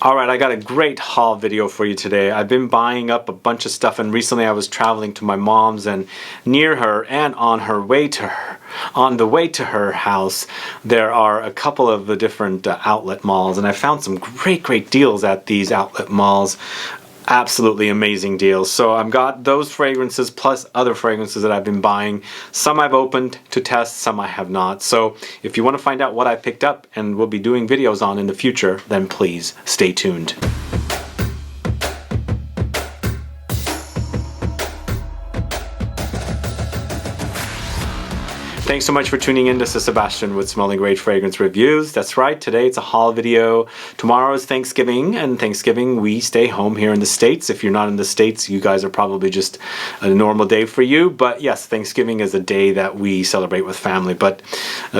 Alright, I got a great haul video for you today. I've been buying up a bunch of stuff, and recently I was traveling to my mom's, and near her and on the way to her house there are a couple of the different outlet malls, and I found some great deals at these outlet malls. Absolutely amazing deals. So I've got those fragrances plus other fragrances that I've been buying. Some I've opened to test, some I have not. So if you want to find out what I picked up and will be doing videos on in the future, then please stay tuned. Thanks so much for tuning in. This is Sebastian with Smelling Great Fragrance Reviews. That's right, today it's a haul video. Tomorrow is Thanksgiving, and Thanksgiving we stay home here in the States. If you're not in the States, you guys are probably just a normal day for you. But yes, Thanksgiving is a day that we celebrate with family. But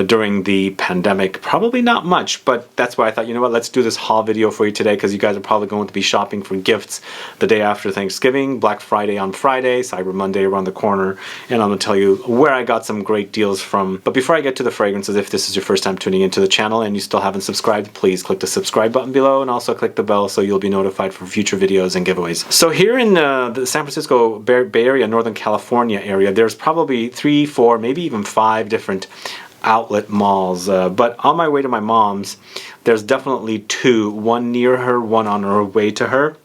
during the pandemic, probably not much. But that's why I thought, you know what, let's do this haul video for you today, because you guys are probably going to be shopping for gifts the day after Thanksgiving, Black Friday on Friday, Cyber Monday around the corner. And I'm going to tell you where I got some great deals from. But before I get to the fragrances, if this is your first time tuning into the channel and you still haven't subscribed, please click the subscribe button below and also click the bell so you'll be notified for future videos and giveaways. So here in the San Francisco Bay Area, Northern California area, there's probably 3, 4, maybe even 5 different outlet malls. But on my way to my mom's, there's definitely 2, one near her, one on her way to her.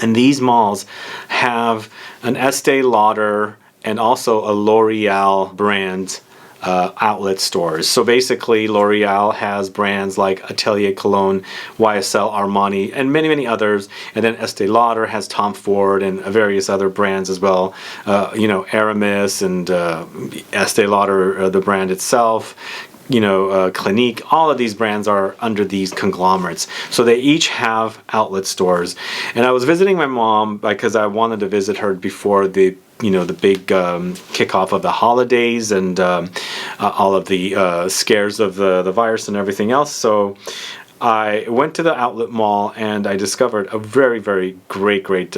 And these malls have an Estee Lauder and also a L'Oreal brand outlet stores. So basically L'Oreal has brands like Atelier, Cologne, YSL, Armani, and many others, and then Estee Lauder has Tom Ford and various other brands as well. You know, ARAMIS and Estee Lauder, the brand itself, you know, Clinique, all of these brands are under these conglomerates. So they each have outlet stores. And I was visiting my mom because I wanted to visit her before the the big kickoff of the holidays and all of the scares of the virus and everything else. So I went to the outlet mall and I discovered a very great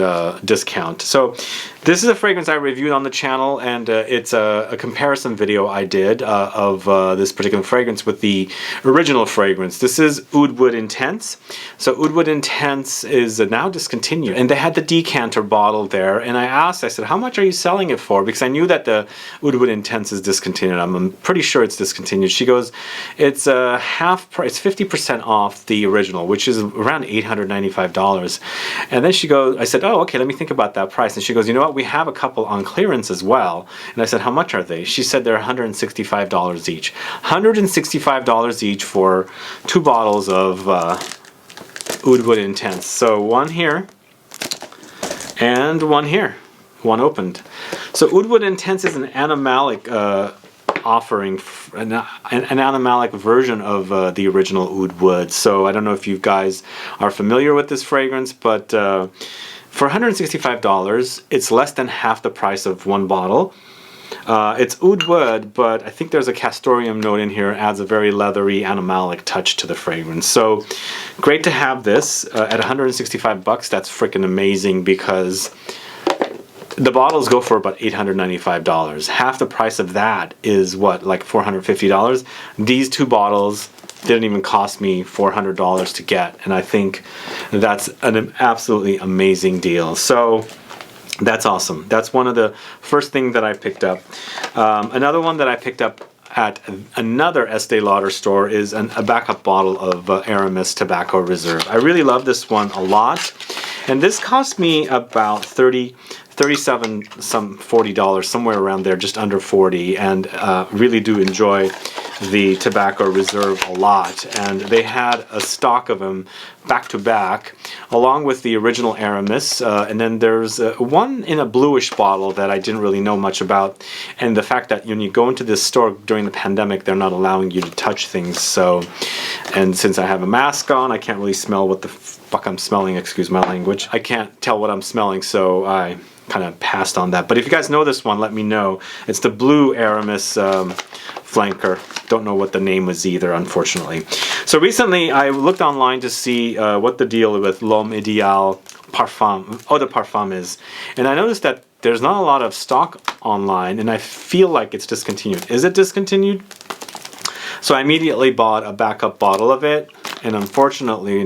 discount. So this is a fragrance I reviewed on the channel, and it's a comparison video I did of this particular fragrance with the original fragrance. This is Woodwood Intense. So Woodwood Intense is now discontinued, and they had the decanter bottle there, and I said, how much are you selling it for? Because I knew that the Woodwood Intense is discontinued. I'm pretty sure it's discontinued. She goes, it's half price, 50% off the original, which is around $895. And then she goes, I said, oh, okay, let me think about that price. And she goes, you know what, we have a couple on clearance as well. And I said, how much are they? She said they're $165 each. $165 each for 2 bottles of Woodwood Intense. So one here and one here, one opened. So Woodwood Intense is an animalic offering, an animalic version of the original Woodwood. So I don't know if you guys are familiar with this fragrance, but for $165, it's less than half the price of one bottle. It's Woodwood, but I think there's a castoreum note in here, adds a very leathery animalic touch to the fragrance. So great to have this at 165 bucks. That's freaking amazing, because the bottles go for about $895. Half the price of that is what, like $450? These 2 bottles didn't even cost me $400 to get, and I think that's an absolutely amazing deal. So that's awesome. That's one of the first things that I picked up. Another one that I picked up at another Estee Lauder store is a backup bottle of Aramis Tobacco Reserve. I really love this one a lot, and this cost me about $37, some $40, somewhere around there, just under 40, and really do enjoy the Tobacco Reserve a lot. And they had a stock of them back to back, along with the original Aramis, and then there's one in a bluish bottle that I didn't really know much about. And the fact that when you go into this store during the pandemic, they're not allowing you to touch things. So, and since I have a mask on, I can't really smell what the fuck I'm smelling, excuse my language. I can't tell what I'm smelling, so I kind of passed on that. But if you guys know this one, let me know. It's the blue Aramis flanker. Don't know what the name was either, unfortunately. So recently I looked online to see what the deal with L'Homme Ideal Parfum, Eau de Parfum is, and I noticed that there's not a lot of stock online, and I feel like it's discontinued. Is it discontinued? So I immediately bought a backup bottle of it, and fortunately,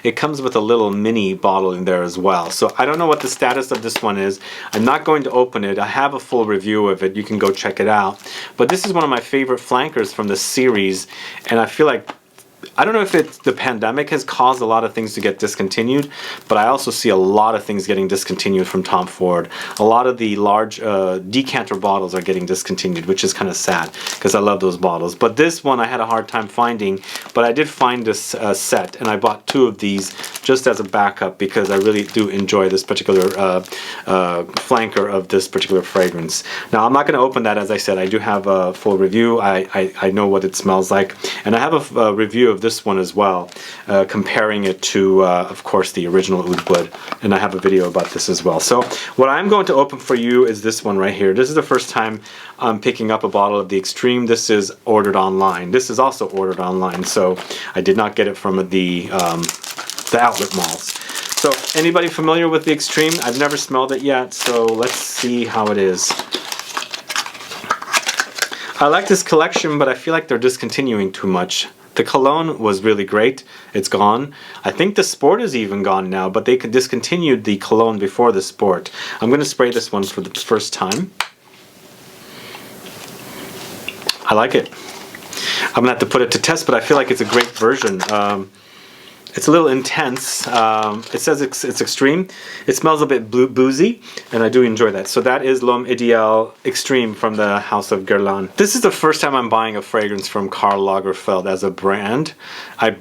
it comes with a little mini bottle in there as well. So I don't know what the status of this one is. I'm not going to open it. I have a full review of it. You can go check it out. But this is one of my favorite flankers from the series, and I feel like, I don't know if the pandemic has caused a lot of things to get discontinued, but I also see a lot of things getting discontinued from Tom Ford. A lot of the large decanter bottles are getting discontinued, which is kind of sad because I love those bottles. But this one I had a hard time finding, but I did find this set, and I bought 2 of these just as a backup because I really do enjoy this particular flanker of this particular fragrance. Now I'm not going to open that. As I said, I do have a full review. I know what it smells like, and I have a review of this one as well, comparing it to of course the original Woodwood, and I have a video about this as well. So what I'm going to open for you is this one right here. This is the first time I'm picking up a bottle of the Extreme. This is ordered online. This is also ordered online, so I did not get it from the outlet malls. So anybody familiar with the Extreme? I've never smelled it yet, so let's see how it is. I like this collection, but I feel like they're discontinuing too much. The cologne was really great. It's gone. I think the Sport is even gone now, but they discontinued the cologne before the Sport. I'm going to spray this one for the first time. I like it. I'm going to have to put it to test, but I feel like it's a great version. It's a little intense. It says it's extreme. It smells a bit boozy, and I do enjoy that. So that is L'Homme Ideal Extreme from the house of GUERLAIN. This is the first time I'm buying a fragrance from Karl Lagerfeld as a brand. I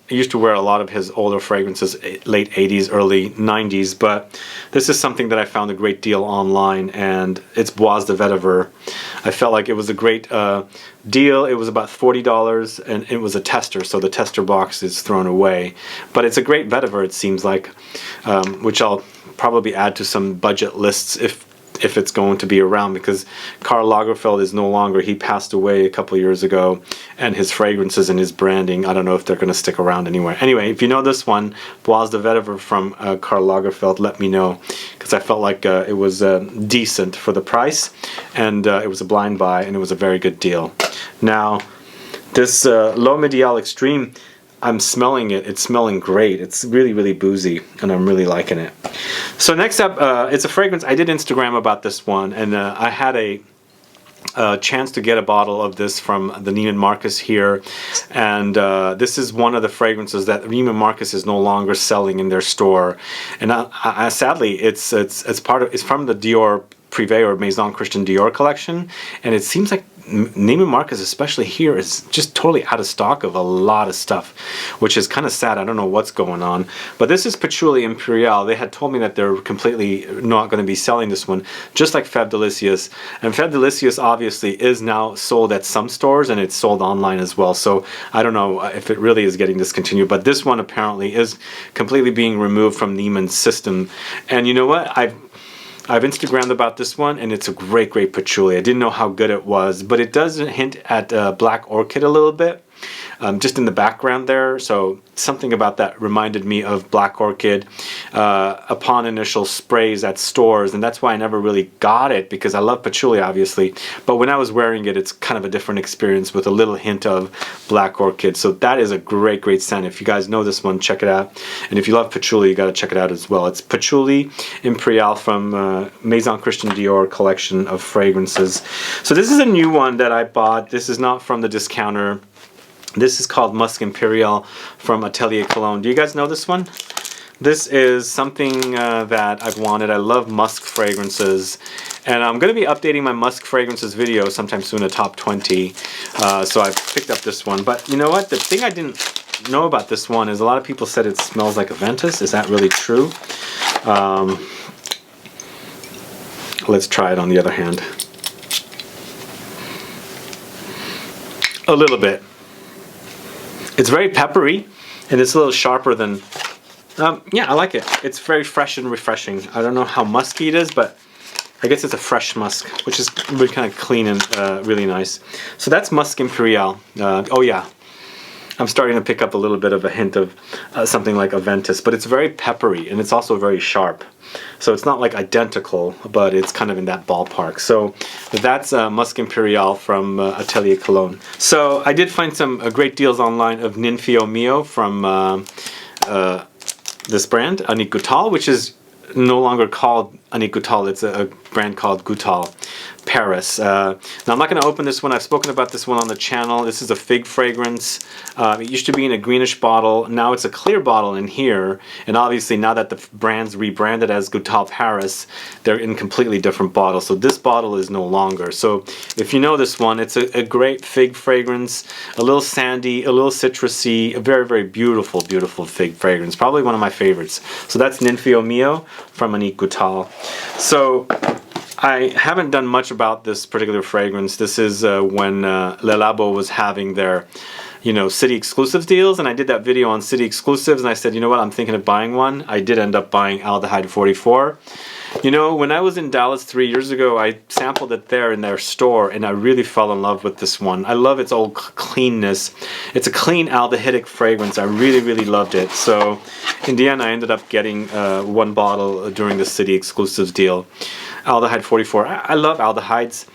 used to wear a lot of his older fragrances, late 80s, early 90s, but this is something that I found a great deal online, and it's BOIS de Vetiver. I felt like it was a great deal. It was about $40, and it was a tester, so the tester box is thrown away. But it's a great vetiver, it seems like, which I'll probably add to some budget lists if it's going to be around, because Karl Lagerfeld is no longer. He passed away a couple years ago, and his fragrances and his branding, I don't know if they're going to stick around anywhere. Anyway, if you know this one, BOIS de Vetiver from Karl Lagerfeld, let me know, because I felt like it was decent for the price, and it was a blind buy, and it was a very good deal. Now, this L'Homme Ideal Extreme, I'm smelling it. It's smelling great. It's really, really boozy, and I'm really liking it. So next up, it's a fragrance. I did Instagram about this one, and I had a chance to get a bottle of this from the Neiman Marcus here, and this is one of the fragrances that Neiman Marcus is no longer selling in their store, and sadly, it's from the Dior Privé or Maison Christian Dior collection, and it seems like Neiman Marcus, especially here, is just totally out of stock of a lot of stuff, which is kind of sad. I don't know what's going on. But this is Patchouli Imperial. They had told me that they're completely not going to be selling this one, just like Fève Délicieuse. And Fève Délicieuse obviously is now sold at some stores, and it's sold online as well. So I don't know if it really is getting discontinued. But this one apparently is completely being removed from Neiman's system. And you know what? I've Instagrammed about this one, and it's a great, great patchouli. I didn't know how good it was, but it does hint at Black Orchid a little bit, just in the background there. So something about that reminded me of Black Orchid upon initial sprays at stores, and that's why I never really got it, because I love patchouli, obviously. But when I was wearing it, it's kind of a different experience with a little hint of Black Orchid. So that is a great, great scent. If you guys know this one, check it out. And if you love patchouli, you got to check it out as well. It's Patchouli Imperial from Maison Christian Dior collection of fragrances. So this is a new one that I bought. This is not from the discounter. This is called MUSC Imperial from Atelier Cologne. Do you guys know this one? This is something that I've wanted. I love musk fragrances, and I'm going to be updating my musk fragrances video sometime soon, a top 20. So I've picked up this one. But you know what? The thing I didn't know about this one is a lot of people said it smells like Aventus. Is that really true? Let's try it on the other hand. A little bit. It's very peppery, and it's a little sharper than... yeah, I like it. It's very fresh and refreshing. I don't know how musky it is, but I guess it's a fresh musk, which is really kind of clean and really nice. So that's MUSC Imperial. Oh yeah, I'm starting to pick up a little bit of a hint of something like Aventus, but it's very peppery and it's also very sharp. So it's not like identical, but it's kind of in that ballpark. So that's MUSC Imperial from Atelier Cologne. So I did find some great deals online of NINFEO Mio from this brand, ANNICK GOUTAL, which is no longer called ANNICK GOUTAL. It's a brand called GOUTAL Paris. Now I'm not going to open this one. I've spoken about this one on the channel. This is a fig fragrance. It used to be in a greenish bottle. Now it's a clear bottle in here. And obviously now that the brand's rebranded as GOUTAL Paris, they're in completely different bottles. So this bottle is no longer. So if you know this one, it's a great fig fragrance. A little sandy, a little citrusy, a very, very beautiful, beautiful fig fragrance. Probably one of my favorites. So that's NINFEO Mio from ANNICK GOUTAL. So I haven't done much about this particular fragrance. This is when LABO was having their, you know, city exclusives deals, and I did that video on city exclusives, and I said, you know what, I'm thinking of buying one. I did end up buying ALDEHYDE 44. You know, when I was in Dallas 3 years ago, I sampled it there in their store, and I really fell in love with this one. I love its old cleanness. It's a clean aldehydic fragrance. I really, really loved it. So in the end, I ended up getting one bottle during the city exclusives deal. ALDEHYDE 44. I love aldehydes.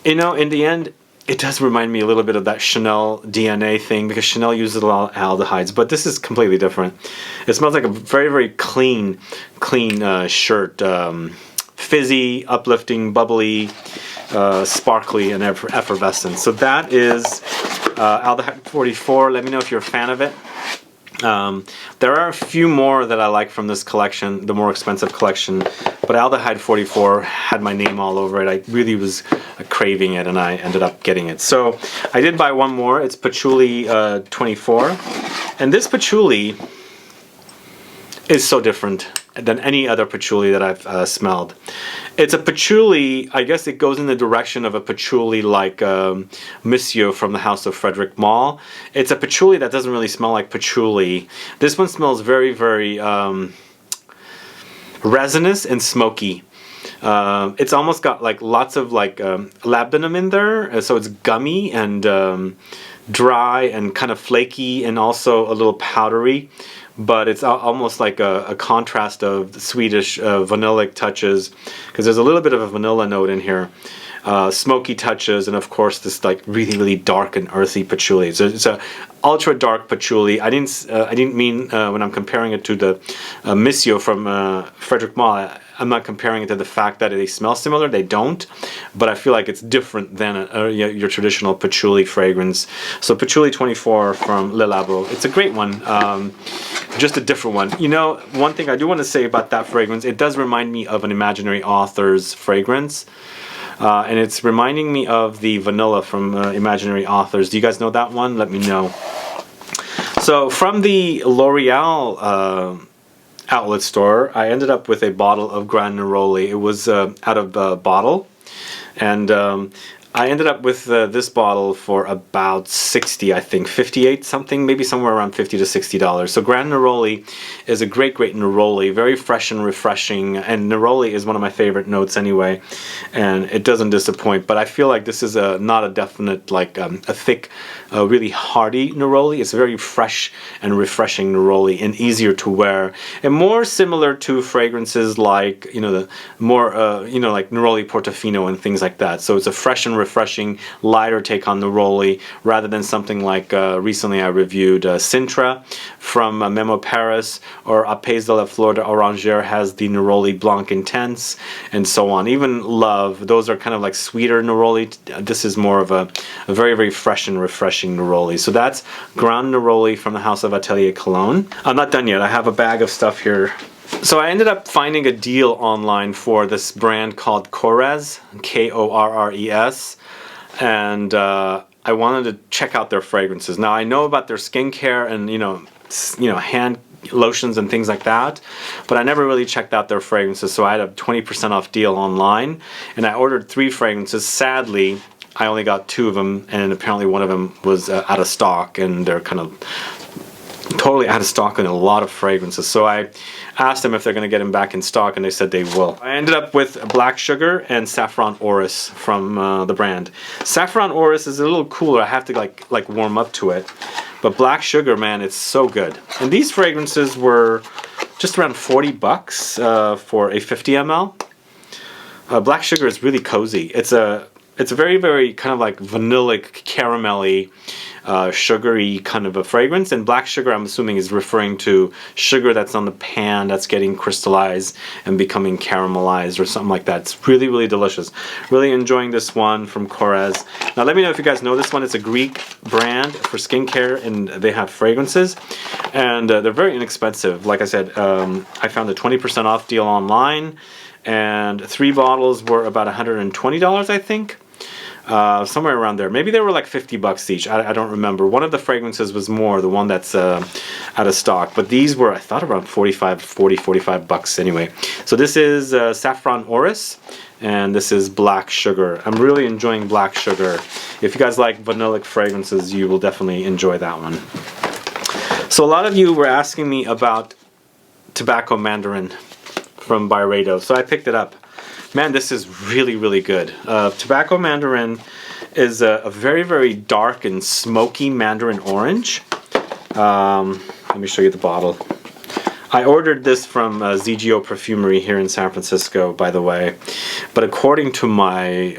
You know, in the end, it does remind me a little bit of that Chanel DNA thing, because Chanel uses a lot of aldehydes, but this is completely different. It smells like a very, very clean shirt. Fizzy, uplifting, bubbly, sparkly, and effervescent. So that is ALDEHYDE 44. Let me know if you're a fan of it. There are a few more that I like from this collection, the more expensive collection, but ALDEHYDE 44 had my name all over it. I really was craving it, and I ended up getting it. So I did buy one more. It's PATCHOULI 24, and this patchouli is so different than any other patchouli that I've smelled. It's a patchouli, I guess it goes in the direction of a patchouli like Monsieur from the House of Frederick Malle. It's a patchouli that doesn't really smell like patchouli. This one smells very, very resinous and smoky. It's almost got like lots of like labdanum in there, so it's gummy and dry and kind of flaky and also a little powdery. But it's almost like a contrast of the Swedish vanillic touches, because there's a little bit of a vanilla note in here, smoky touches, and of course this like really, really dark and earthy patchouli. So it's a ultra dark patchouli. I didn't mean when I'm comparing it to the Monsieur from Frederick Malle. I'm not comparing it to the fact that they smell similar. They don't, but I feel like it's different than your traditional patchouli fragrance. So PATCHOULI 24 from Le Labo. It's a great one, just a different one. You know, one thing I do want to say about that fragrance, it does remind me of an Imaginary Authors fragrance. And it's reminding me of the vanilla from Imaginary Authors. Do you guys know that one? Let me know. So from the L'Oreal outlet store, I ended up with a bottle of Grand Neroli. It was out of bottle, and I ended up with this bottle for about 60, I think, 58 something, maybe somewhere around $50 to $60. So Grand Neroli is a great, great Neroli, very fresh and refreshing, and Neroli is one of my favorite notes anyway, and it doesn't disappoint. But I feel like this is not a definite, like a thick, really hearty Neroli. It's a very fresh and refreshing Neroli, and easier to wear, and more similar to fragrances like, you know, the more, you know, like Neroli Portofino and things like that. So it's a fresh and refreshing, lighter take on Neroli, rather than something like recently I reviewed Sintra from Memo Paris, or Apais de la Fleur d'Oranger has the Neroli Blanc Intense, and so on. Even Love, those are kind of like sweeter Neroli. This is more of a very, very fresh and refreshing Neroli. So that's Grand Neroli from the House of Atelier Cologne. I'm not done yet. I have a bag of stuff here. So I ended up finding a deal online for this brand called KORRES, K-O-R-R-E-S, and I wanted to check out their fragrances. Now I know about their skincare and you know hand lotions and things like that, but I never really checked out their fragrances. So I had a 20% off deal online, and I ordered 3 fragrances. Sadly, I only got 2 of them, and apparently one of them was out of stock, and they're kind of totally out of stock in a lot of fragrances. So I asked them if they're going to get them back in stock, and they said they will. I ended up with Black Sugar and Saffron ORRIS from the brand. Saffron ORRIS is a little cooler. I have to like warm up to it. But Black Sugar, man, it's so good. And these fragrances were just around 40 bucks for a 50 ml. Black Sugar is really cozy. It's a very, very kind of like vanillic, caramelly, sugary kind of a fragrance. And Black Sugar, I'm assuming, is referring to sugar that's on the pan that's getting crystallized and becoming caramelized or something like that. It's really, really delicious. Really enjoying this one from KORRES. Now let me know if you guys know this one. It's a Greek brand for skincare, and they have fragrances. And they're very inexpensive. Like I said, I found a 20% off deal online. And 3 bottles were about $120, I think. Somewhere around there. Maybe they were like 50 bucks each. I don't remember. One of the fragrances was more, the one that's out of stock. But these were, I thought, around 45 bucks anyway. So this is Saffron ORRIS, and this is Black Sugar. I'm really enjoying Black Sugar. If you guys like vanillic fragrances, you will definitely enjoy that one. So a lot of you were asking me about Tobacco Mandarin from BYREDO. So I picked it up. Man, this is really, really good. Tobacco Mandarin is a very, very dark and smoky mandarin orange. Let me show you the bottle. I ordered this from ZGO Perfumery here in San Francisco, by the way. But according to my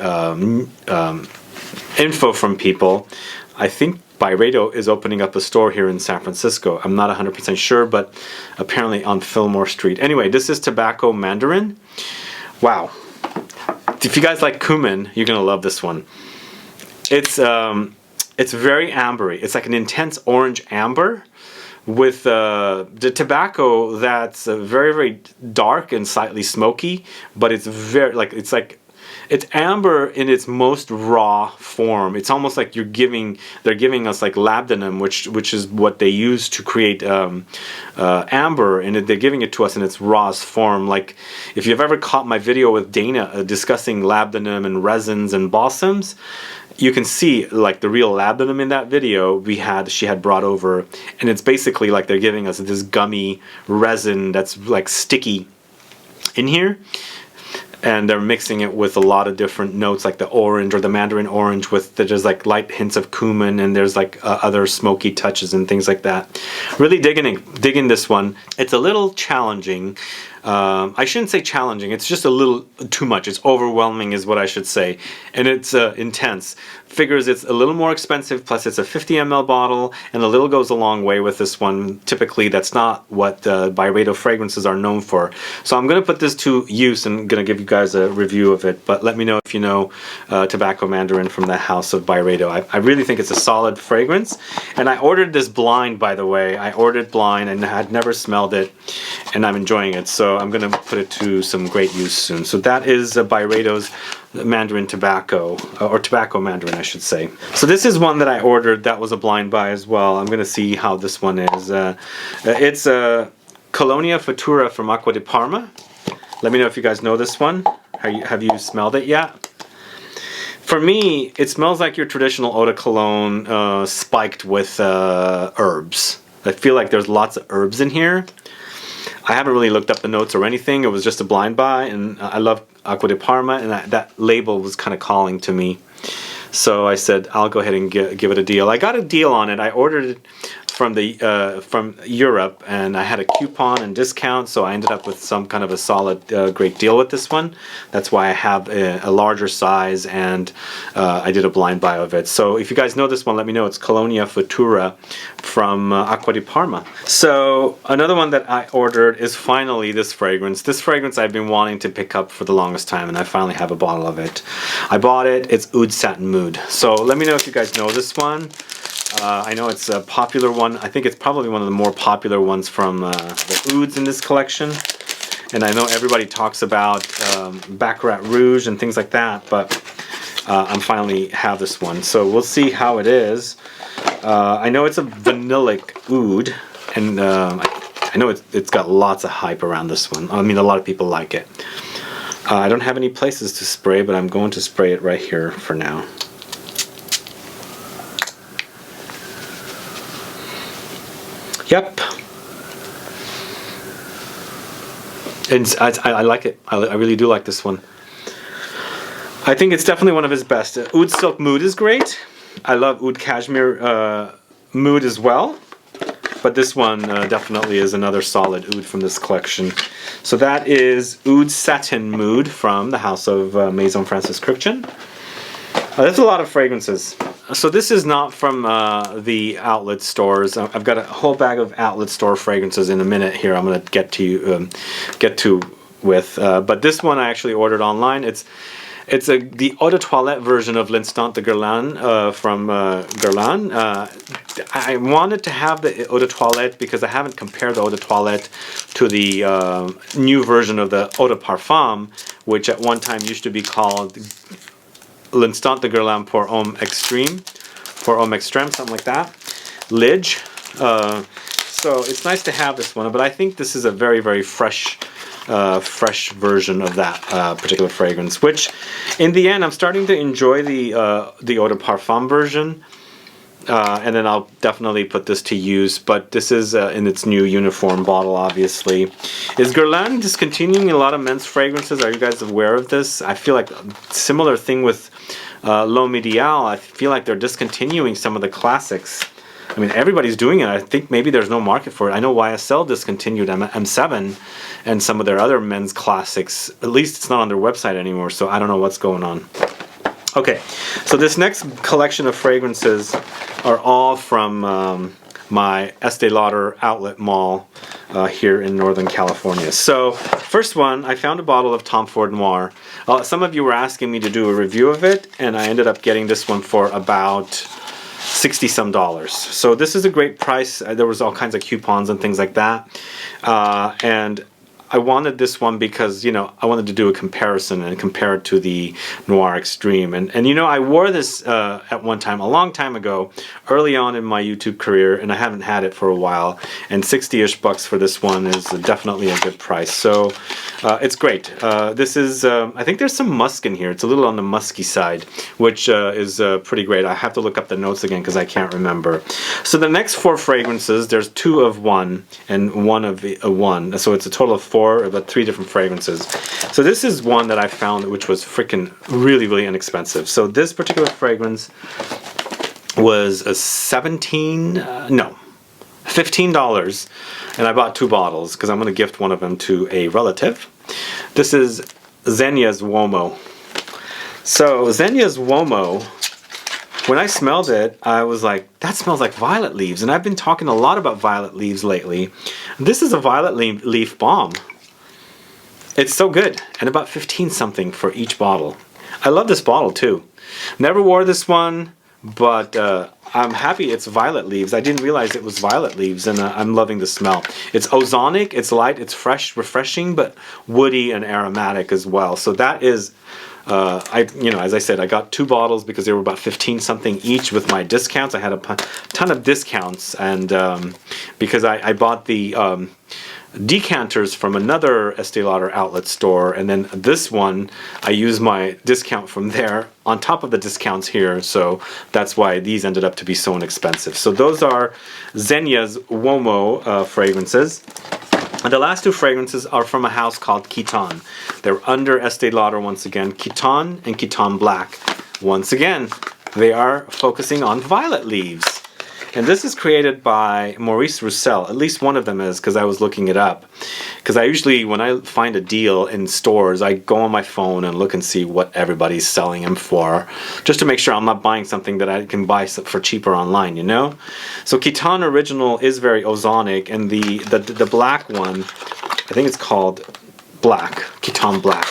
info from people, I think BYREDO is opening up a store here in San Francisco. I'm not 100% sure, but apparently on Fillmore Street. Anyway, this is Tobacco Mandarin. Wow. If you guys like cumin, you're gonna love this one. It's very ambery. It's like an intense orange amber with the tobacco that's very, very dark and slightly smoky, but it's very it's amber in its most raw form. It's almost like they're giving us like labdanum, which is what they use to create amber, and they're giving it to us in its rawest form. Like if you've ever caught my video with Dana discussing labdanum and resins and balsams, you can see like the real labdanum in that video she had brought over, and it's basically like they're giving us this gummy resin that's like sticky in here. And they're mixing it with a lot of different notes, like the orange or the mandarin orange, with there's like light hints of cumin, and there's like other smoky touches and things like that. Really digging this one. It's a little challenging. I shouldn't say challenging. It's just a little too much. It's overwhelming, is what I should say, and it's intense. Figures it's a little more expensive. Plus, it's a 50 ml bottle, and a little goes a long way with this one. Typically, that's not what BYREDO fragrances are known for. So I'm going to put this to use and going to give you guys a review of it. But let me know if you know Tobacco Mandarin from the house of BYREDO. I really think it's a solid fragrance, and I ordered this blind, by the way. I ordered blind and had never smelled it, and I'm enjoying it. So I'm going to put it to some great use soon. So that is BYREDO's Mandarin Tobacco, or Tobacco Mandarin, I should say. So this is one that I ordered that was a blind buy as well. I'm going to see how this one is. It's Colonia Futura from ACQUA di Parma. Let me know if you guys know this one. Have you smelled it yet? For me, it smells like your traditional eau de cologne spiked with herbs. I feel like there's lots of herbs in here. I haven't really looked up the notes or anything. It was just a blind buy, and I love ACQUA di Parma, and that label was kind of calling to me. So I said, I'll go ahead and give it a deal. I got a deal on it. I ordered it from Europe, and I had a coupon and discount, so I ended up with some kind of a solid, great deal with this one. That's why I have a larger size, and I did a blind buy of it. So if you guys know this one, let me know. It's Colonia Futura from ACQUA di Parma. So another one that I ordered is finally this fragrance. This fragrance I've been wanting to pick up for the longest time, and I finally have a bottle of it. I bought it. It's Oud Satin Mood. So let me know if you guys know this one. I know it's a popular one. I think it's probably one of the more popular ones from the Ouds in this collection. And I know everybody talks about Baccarat Rouge and things like that, but I'm finally have this one. So we'll see how it is. I know it's a vanillic oud, and I know it's got lots of hype around this one. I mean, a lot of people like it. I don't have any places to spray, but I'm going to spray it right here for now. Yep. And I like it. I really do like this one. I think it's definitely one of his best. Oud Silk Mood is great. I love Oud Cashmere Mood as well. But this one definitely is another solid oud from this collection. So that is Oud Satin Mood from the house of Maison Francis Kurkdjian. There's a lot of fragrances. So this is not from the outlet stores. I've got a whole bag of outlet store fragrances in a minute here. I'm going to get to with. But this one I actually ordered online. It's the eau de toilette version of L'Instant de Guerlain from Guerlain. I wanted to have the eau de toilette because I haven't compared the eau de toilette to the new version of the eau de parfum, which at one time used to be called L'Instant de Guerlain pour Homme Extreme, something like that. Lidge. So it's nice to have this one, but I think this is a very, very fresh version of that particular fragrance, which in the end I'm starting to enjoy the eau de parfum version, and then I'll definitely put this to use, but this is in its new uniform bottle, obviously. Is Guerlain discontinuing a lot of men's fragrances? Are you guys aware of this? I feel like a similar thing with L'Homme Ideal. I feel like they're discontinuing some of the classics. I mean, everybody's doing it. I think maybe there's no market for it. I know YSL discontinued M7 and some of their other men's classics. At least it's not on their website anymore, so I don't know what's going on. Okay, so this next collection of fragrances are all from my Estee Lauder outlet mall here in Northern California. So, first one, I found a bottle of Tom Ford Noir. Some of you were asking me to do a review of it, and I ended up getting this one for about $60-some. So this is a great price. There was all kinds of coupons and things like that. And I wanted this one because, you know, I wanted to do a comparison and compare it to the Noir Extreme. And you know, I wore this at one time, a long time ago, early on in my YouTube career, and I haven't had it for a while. And 60-ish bucks for this one is definitely a good price. So it's great. This is, I think there's some musk in here. It's a little on the musky side, which is pretty great. I have to look up the notes again because I can't remember. So the next four fragrances, there's 2 of one and 1 of one. So it's a total of 4, about 3 different fragrances. So this is one that I found which was freaking really, really inexpensive. So this particular fragrance was a $15, and I bought 2 bottles because I'm going to gift one of them to a relative. This is Zegna's Uomo. So Zegna's Uomo, when I smelled it, I was like, that smells like violet leaves, and I've been talking a lot about violet leaves lately. This is a violet leaf balm. It's so good, and about 15 something for each bottle. I love this bottle too. Never wore this one, but I'm happy it's violet leaves. I didn't realize it was violet leaves, and I'm loving the smell. It's ozonic, it's light, it's fresh, refreshing, but woody and aromatic as well. So that is, you know, as I said, I got 2 bottles because they were about 15 something each with my discounts. I had a ton of discounts, and because I bought the decanters from another Estee Lauder outlet store, and then this one I used my discount from there on top of the discounts here, so that's why these ended up to be so inexpensive. So those are Zegna's Uomo fragrances. And the last 2 fragrances are from a house called Kiton. They're under Estee Lauder once again. Kiton and Kiton Black. Once again, they are focusing on violet leaves. And this is created by Maurice Roussel. At least one of them is, because I was looking it up. Because I usually, when I find a deal in stores, I go on my phone and look and see what everybody's selling them for, just to make sure I'm not buying something that I can buy for cheaper online, you know? So Kiton Original is very ozonic, and the black one, I think it's called Black, Kiton Black.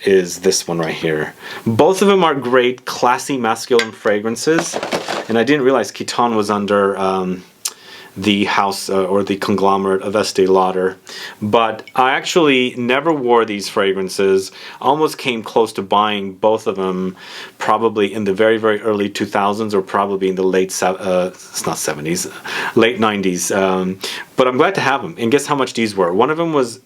Is this one right here. Both of them are great, classy, masculine fragrances, and I didn't realize Kiton was under the house or the conglomerate of Estee Lauder. But I actually never wore these fragrances. Almost came close to buying both of them probably in the very, very early 2000s, or probably in the late, it's not 70s, late 90s. But I'm glad to have them. And guess how much these were? One of them was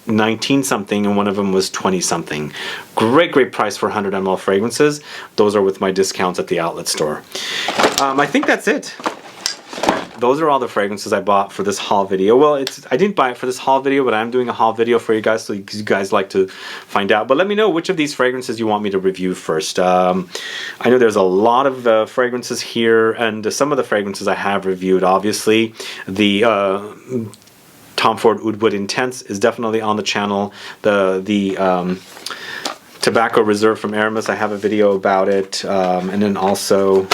19 something and one of them was 20 something. Great price for 100 ml fragrances. Those are with my discounts at the outlet store. I think that's it. those are all the fragrances I bought for this haul video. Well, I didn't buy it for this haul video, but I'm doing a haul video for you guys, so you guys like to find out. But let me know which of these fragrances you want me to review first. I know there's a lot of fragrances here, and some of the fragrances I have reviewed. Obviously, the Tom Ford Woodwood Intense is definitely on the channel. The Tobacco Reserve from ARAMIS, I have a video about it, and then also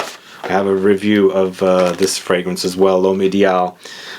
I have a review of this fragrance as well, L'Homme Ideal,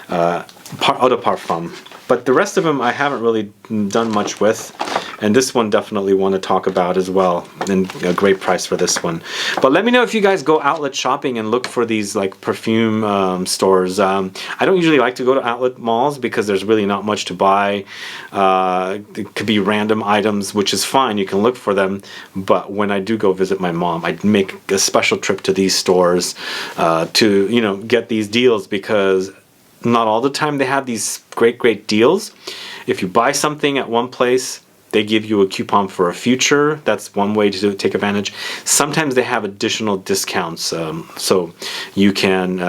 Eau de Parfum. But the rest of them I haven't really done much with, and this one definitely want to talk about as well, and a great price for this one. But let me know if you guys go outlet shopping and look for these like perfume stores. I don't usually like to go to outlet malls because there's really not much to buy. It could be random items, which is fine, you can look for them, but when I do go visit my mom, I make a special trip to these stores to, you know, get these deals, because not all the time they have these great deals. If you buy something at one place, they give you a coupon for a future. That's one way to take advantage. Sometimes they have additional discounts, so you can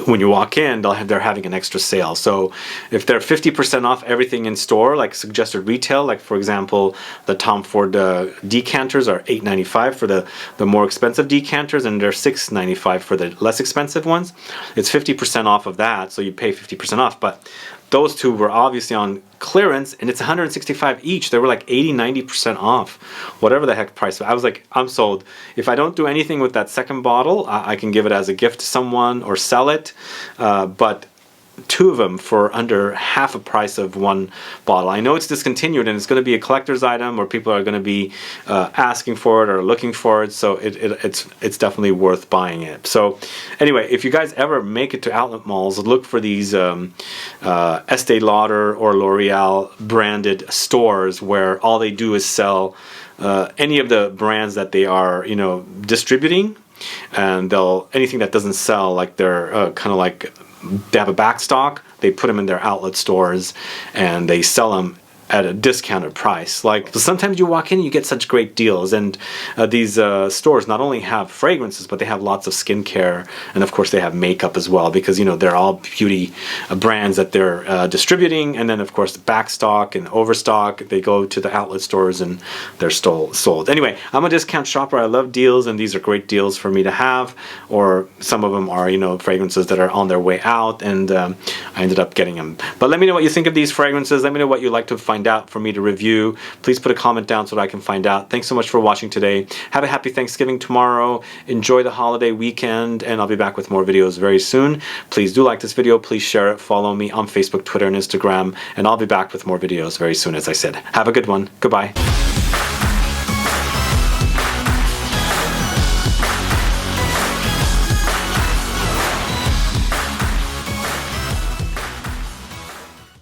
when you walk in, they're having an extra sale. So if they're 50% off everything in store, like suggested retail, like for example, the Tom Ford decanters are $8.95 for the more expensive decanters, and they're $6.95 for the less expensive ones. It's 50% off of that, so you pay 50% off. But those two were obviously on clearance, and it's $165 each. They were like 80-90% off, whatever the heck price. I was like, I'm sold. If I don't do anything with that second bottle, I can give it as a gift to someone or sell it. But two of them for under half a price of one bottle. I know it's discontinued, and it's going to be a collector's item, or people are going to be asking for it or looking for it, so it's definitely worth buying it. So anyway, if you guys ever make it to outlet malls, look for these Estee Lauder or L'Oreal branded stores where all they do is sell any of the brands that they are, you know, distributing, and anything that doesn't sell, like they're kind of like they have a back stock, they put them in their outlet stores and they sell them at a discounted price. Like, sometimes you walk in and you get such great deals, and these stores not only have fragrances, but they have lots of skincare, and of course they have makeup as well, because, you know, they're all beauty brands that they're distributing. And then of course the back stock and overstock, they go to the outlet stores and they're sold. Anyway, I'm a discount shopper. I love deals, and these are great deals for me to have, or some of them are, you know, fragrances that are on their way out, and I ended up getting them. But let me know what you think of these fragrances. Let me know what you'd like to find out for me to review. Please put a comment down so that I can find out. Thanks so much for watching today. Have a happy Thanksgiving tomorrow. Enjoy the holiday weekend, and I'll be back with more videos very soon. Please do like this video. Please share it. Follow me on Facebook, Twitter, and Instagram, and I'll be back with more videos very soon, as I said. Have a good one. Goodbye.